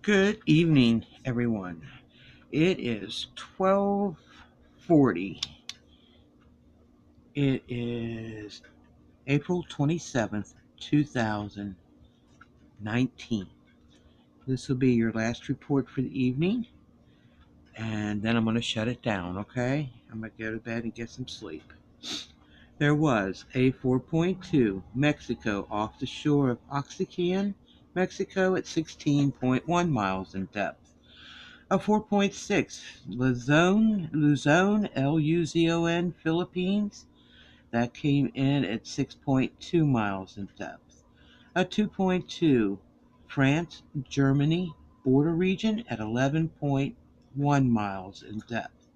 Good evening, everyone. It is 12:40. It is April 27th, 2019. This will be your last report for the evening, and then I'm going to shut it down, okay? I'm going to go to bed and get some sleep. There was a 4.2 Mexico off the shore of Oaxacan, Mexico at 16.1 miles in depth. A 4.6 Luzon, Luzon, Philippines, that came in at 6.2 miles in depth. A 2.2 France, Germany border region at 11.1 miles in depth.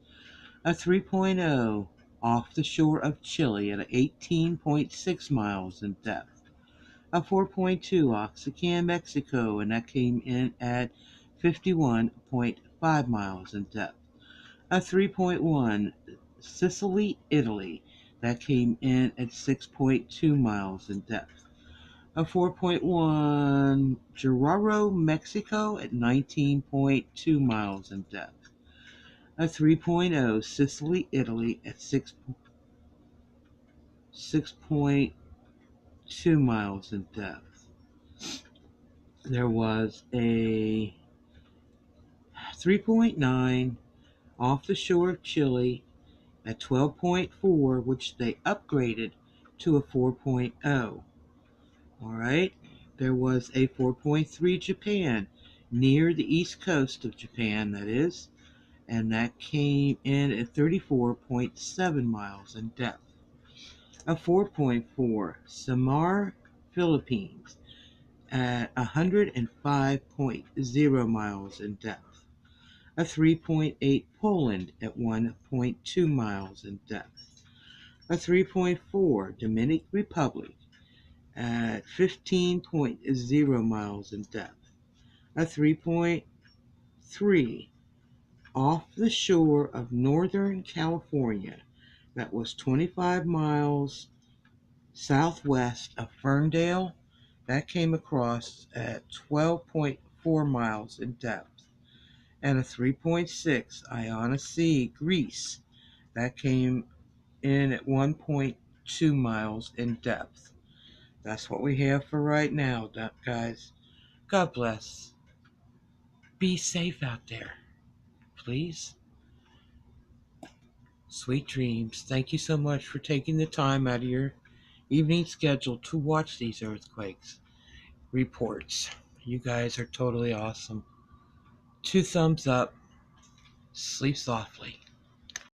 A 3.0 off the shore of Chile at 18.6 miles in depth. A 4.2 Oaxacan, Mexico, and that came in at 51.5 miles in depth. A 3.1 Sicily, Italy, that came in at 6.2 miles in depth. A 4.1 Guerrero, Mexico at 19.2 miles in depth. A 3.0 Sicily, Italy at 6.2 miles in depth. There was a 3.9 off the shore of Chile at 12.4, which they upgraded to a 4.0. All right. There was a 4.3 Japan near the east coast of Japan, that is, and that came in at 34.7 miles in depth. A 4.4 Samar, Philippines at 105.0 miles in depth. A 3.8 Poland at 1.2 miles in depth. A 3.4 Dominican Republic at 15.0 miles in depth. A 3.3 off the shore of Northern California, that was 25 miles southwest of Ferndale, that came across at 12.4 miles in depth. And a 3.6 Iona Sea, Greece, that came in at 1.2 miles in depth. That's what we have for right now, guys. God bless. Be safe out there, please. Sweet dreams. Thank you so much for taking the time out of your evening schedule to watch these earthquakes reports. You guys are totally awesome. 2 thumbs up. Sleep softly.